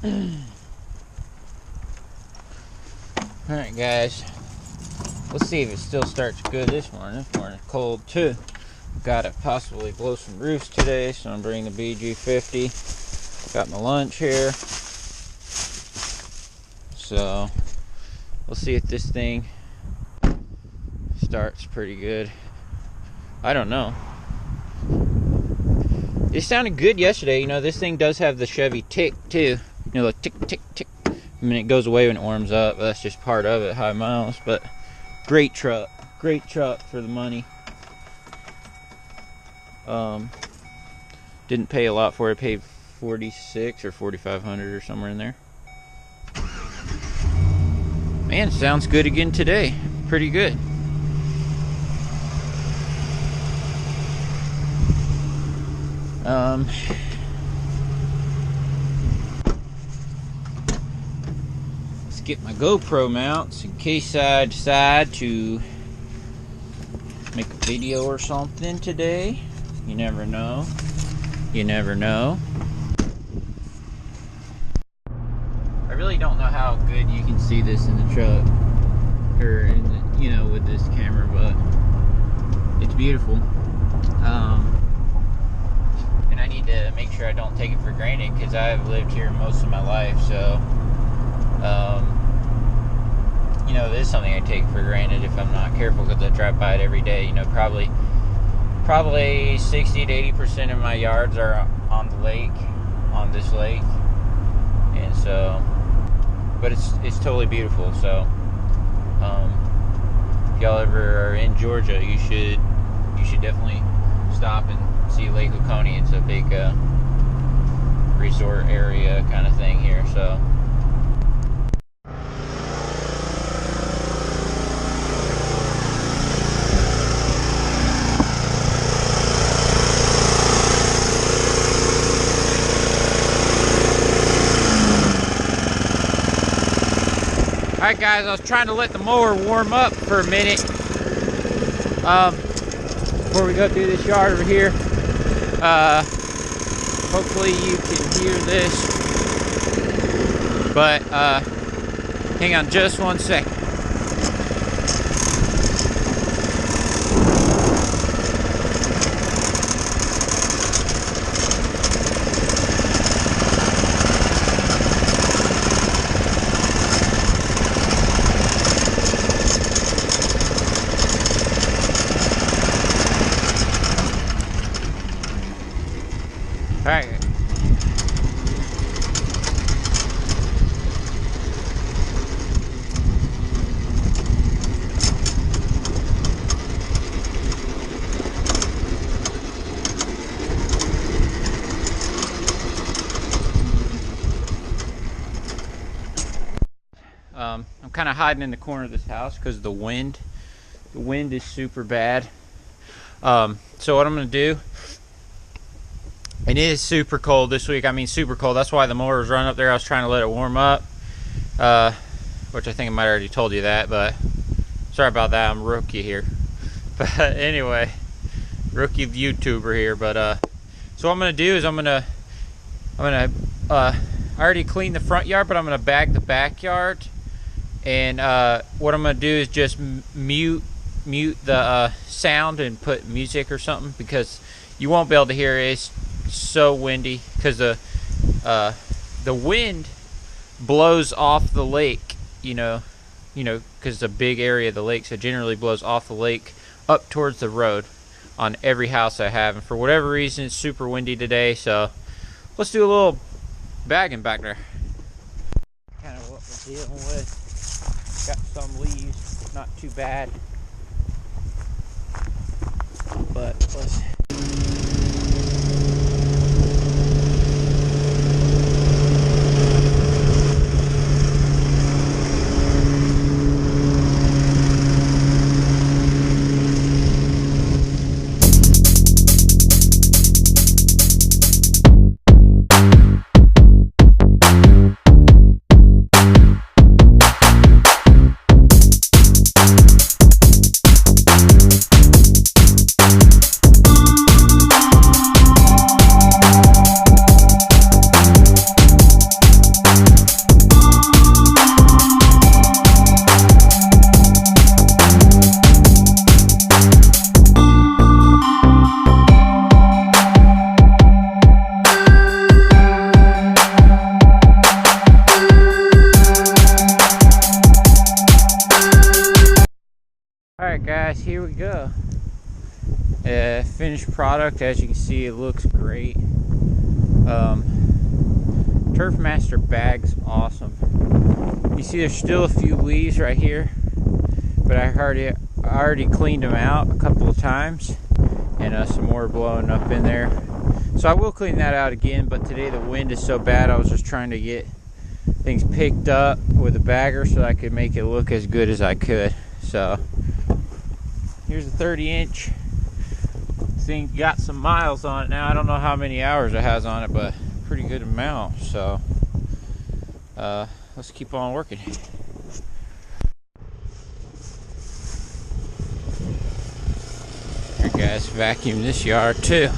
Alright guys, let's see if it still starts good this morning. This morning's cold too. Gotta possibly blow some roofs today, so I'm bringing the BG50. Got my lunch here. So, we'll see if this thing starts pretty good. I don't know. It sounded good yesterday. You know, this thing does have the Chevy tick too. You know, like tick, tick, tick. I mean, it goes away when it warms up. That's just part of it, high miles. But great truck. Great truck for the money. Didn't pay a lot for it. Paid $4,600 or $4,500 or somewhere in there. Man, sounds good again today. Pretty good. Let's get my GoPro mounts in case I decide to make a video or something today. You never know. You never know. I really don't know how good you can see this in the truck, or in the, you know, with this camera, but it's beautiful. And I need to make sure I don't take it for granted, because I've lived here most of my life, so you know, this is something I take for granted if I'm not careful, because I drive by it every day. You know, probably 60 to 80% of my yards are on the lake, on this lake, and so, but it's totally beautiful. So if y'all ever are in Georgia, you should definitely stop and see Lake Oconee. It's a big resort area kind of thing here. So alright guys, I was trying to let the mower warm up for a minute before we go through this yard over here. Hopefully you can hear this, but hang on just one second. Alright. I'm kind of hiding in the corner of this house because of the wind. The wind is super bad. So what I'm going to do, and it is super cold this week. I mean, super cold. That's why the mower was running up there. I was trying to let it warm up, which I think I might have already told you that, but sorry about that. I'm a rookie here. But anyway, rookie YouTuber here. But so what I'm gonna do is I already cleaned the front yard, but I'm gonna bag the backyard. And what I'm gonna do is just mute the sound and put music or something, because you won't be able to hear it. It's so windy because the wind blows off the lake, you know, because it's a big area of the lake, so it generally blows off the lake up towards the road on every house I have. And for whatever reason, it's super windy today, so let's do a little bagging back there. Kind of what we're dealing with. Got some leaves, not too bad, but let's. here we go. Finished product, as you can see, it looks great. Turfmaster bag's awesome. You see there's still a few leaves right here, but I already cleaned them out a couple of times, and some more blowing up in there. So I will clean that out again, but today the wind is so bad I was just trying to get things picked up with a bagger so I could make it look as good as I could. So here's a 30-inch thing, got some miles on it now. I don't know how many hours it has on it, but pretty good amount. So let's keep on working. Here guys, vacuum this yard too.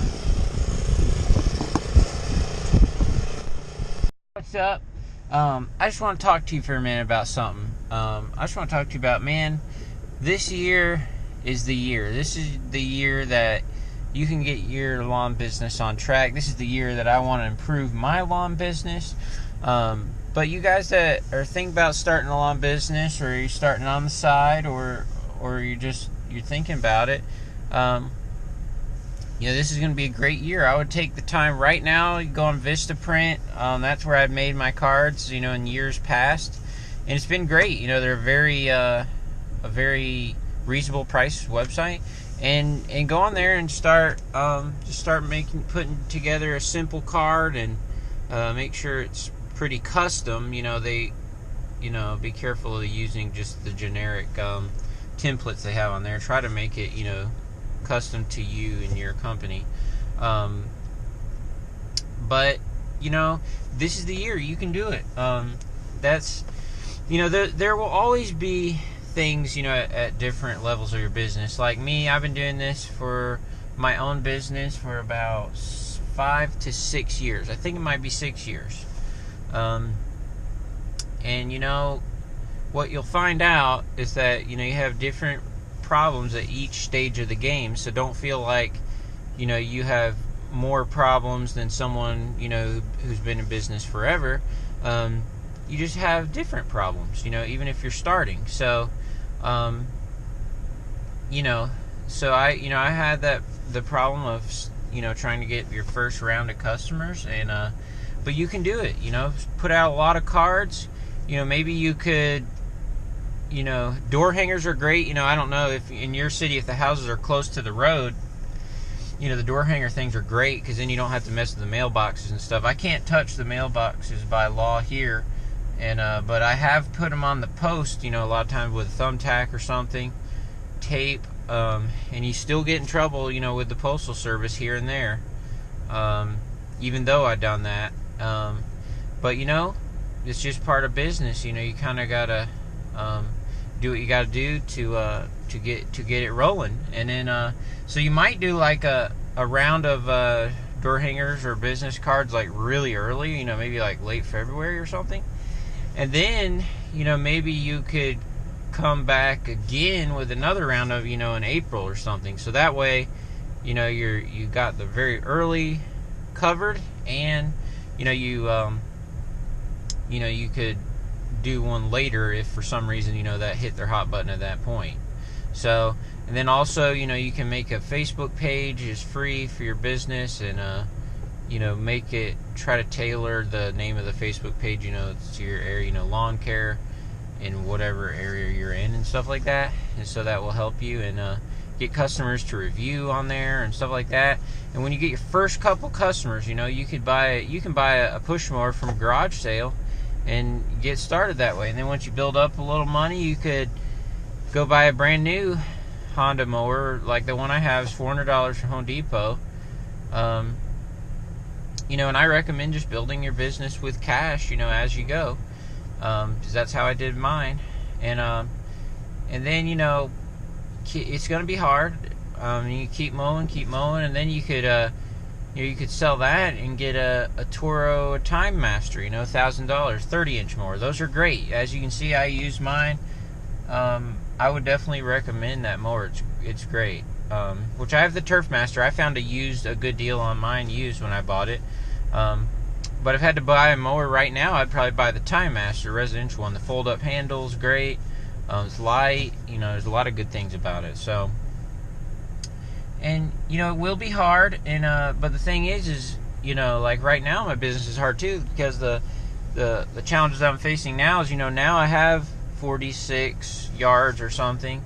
What's up? I just want to talk to you for a minute about something. I just want to talk to you about, man, this year is the year. This is the year that you can get your lawn business on track. This is the year that I want to improve my lawn business. But you guys that are thinking about starting a lawn business, or you're starting on the side, or you're thinking about it, this is going to be a great year. I would take the time right now, you go on Vistaprint. That's where I've made my cards, in years past, and it's been great. They're a very reasonable price website, and go on there and start putting together a simple card, and make sure it's pretty custom. Be careful of using just the generic templates they have on there. Try to make it custom to you and your company. But this is the year you can do it. There will always be things at different levels of your business. Like me, I've been doing this for my own business for about 5 to 6 years. I think it might be 6 years. And what you'll find out is that you have different problems at each stage of the game. So don't feel like you have more problems than someone who's been in business forever. You just have different problems, even if you're starting. So so I had the problem of trying to get your first round of customers, and but you can do it. Put out a lot of cards. Maybe you could, door hangers are great. I don't know if in your city, if the houses are close to the road, the door hanger things are great, because then you don't have to mess with the mailboxes and stuff. I can't touch the mailboxes by law here, and but I have put them on the post, a lot of times with thumbtack or something, tape, and you still get in trouble, with the postal service here and there, even though I've done that. But it's just part of business. You kind of gotta do what you gotta do to get it rolling. And then so you might do like a round of door hangers or business cards like really early, maybe like late February or something. And then maybe you could come back again with another round of in April or something. So that way you got the very early covered, and you could do one later if for some reason that hit their hot button at that point. So, and then also you can make a Facebook page. It's free for your business, and make it, try to tailor the name of the Facebook page to your area, lawn care in whatever area you're in and stuff like that. And so that will help you, and get customers to review on there and stuff like that. And when you get your first couple customers, you can buy a push mower from a garage sale and get started that way. And then once you build up a little money, you could go buy a brand new Honda mower, like the one I have is $400 from Home Depot. And I recommend just building your business with cash, as you go, because that's how I did mine. And then it's going to be hard. You keep mowing, and then you could you could sell that and get a Toro Time Master, $1,000 30-inch mower. Those are great. As you can see, I use mine. I would definitely recommend that mower. It's great. Which I have the Turfmaster. I found a good deal on mine used when I bought it. But if I had to buy a mower right now, I'd probably buy the Time Master residential one. The fold-up handle's great. It's light. There's a lot of good things about it. So, And it will be hard. And but the thing is like right now my business is hard too, because the challenges I'm facing now is now I have 46 yards or something,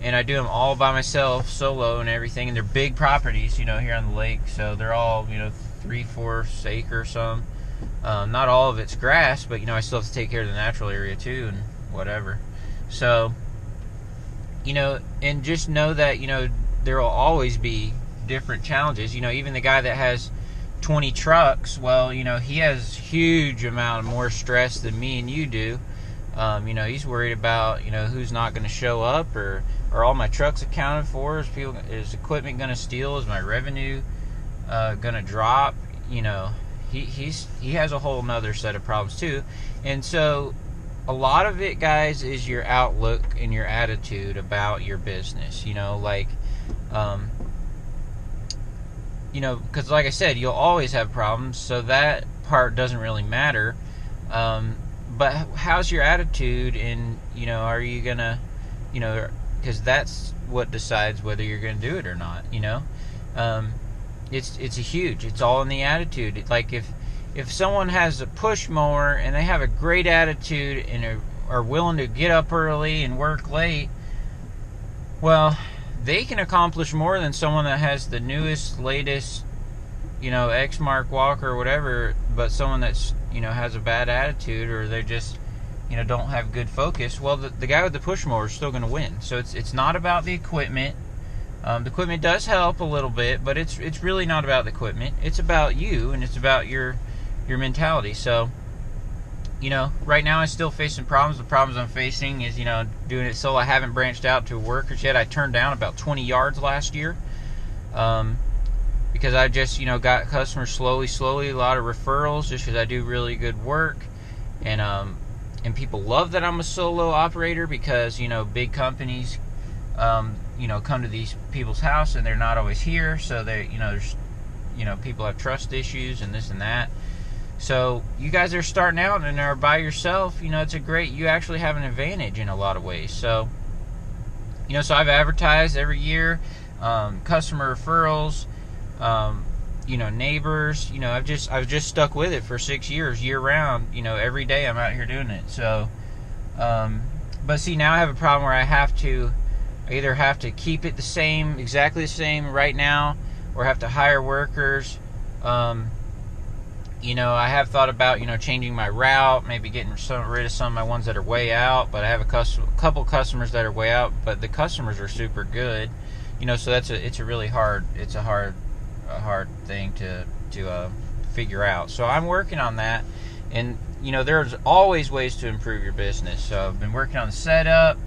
and I do them all by myself, solo and everything, and they're big properties here on the lake, so they're all 3/4 acre or some. Not all of it's grass, but I still have to take care of the natural area too and whatever. So and just know that there will always be different challenges. Even the guy that has 20 trucks, well, he has huge amount of more stress than me and you do. He's worried about who's not going to show up, or are all my trucks accounted for? Is equipment going to steal? Is my revenue going to drop? He has a whole nother set of problems too. And so a lot of it, guys, is your outlook and your attitude about your business. Because like I said, you'll always have problems, so that part doesn't really matter. But how's your attitude? And are you gonna, because that's what decides whether you're gonna do it or not. It's all in the attitude. It's like if someone has a push mower and they have a great attitude and are willing to get up early and work late, well, they can accomplish more than someone that has the newest, latest, X-Mark walker or whatever, but someone that's, has a bad attitude, or they just, don't have good focus. Well, the guy with the push mower is still going to win. So it's not about the equipment. The equipment does help a little bit, but it's really not about the equipment. It's about you, and it's about your mentality. So, right now I'm still facing problems. The problems I'm facing is, doing it solo. I haven't branched out to workers yet. I turned down about 20 yards last year, because I just, got customers slowly, a lot of referrals, just because I do really good work, and people love that I'm a solo operator, because, big companies, come to these people's house and they're not always here, so they, there's, people have trust issues and this and that. So you guys are starting out and are by yourself, you actually have an advantage in a lot of ways. So, so I've advertised every year, customer referrals, neighbors, I've just stuck with it for 6 years, year round, every day I'm out here doing it. So, but see, now I have a problem where I either have to keep it exactly the same right now, or have to hire workers. I have thought about, changing my route, maybe getting rid of some of my ones that are way out, but I have a couple customers that are way out, but the customers are super good, so it's a hard thing to figure out. So I'm working on that, and, there's always ways to improve your business. So I've been working on the setup,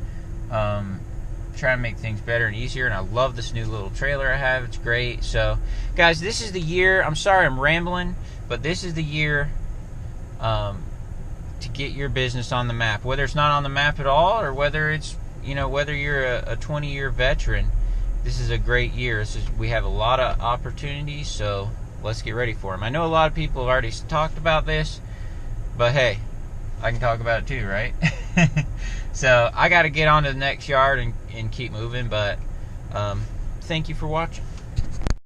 trying to make things better and easier, and I love this new little trailer I have. It's great. So guys, this is the year. I'm sorry I'm rambling, but this is the year to get your business on the map, whether it's not on the map at all, or whether it's whether you're a 20-year veteran. This is a great year. We have a lot of opportunities, so let's get ready for them. I know a lot of people have already talked about this, but hey, I can talk about it too, right? So I got to get on to the next yard and keep moving, but thank you for watching.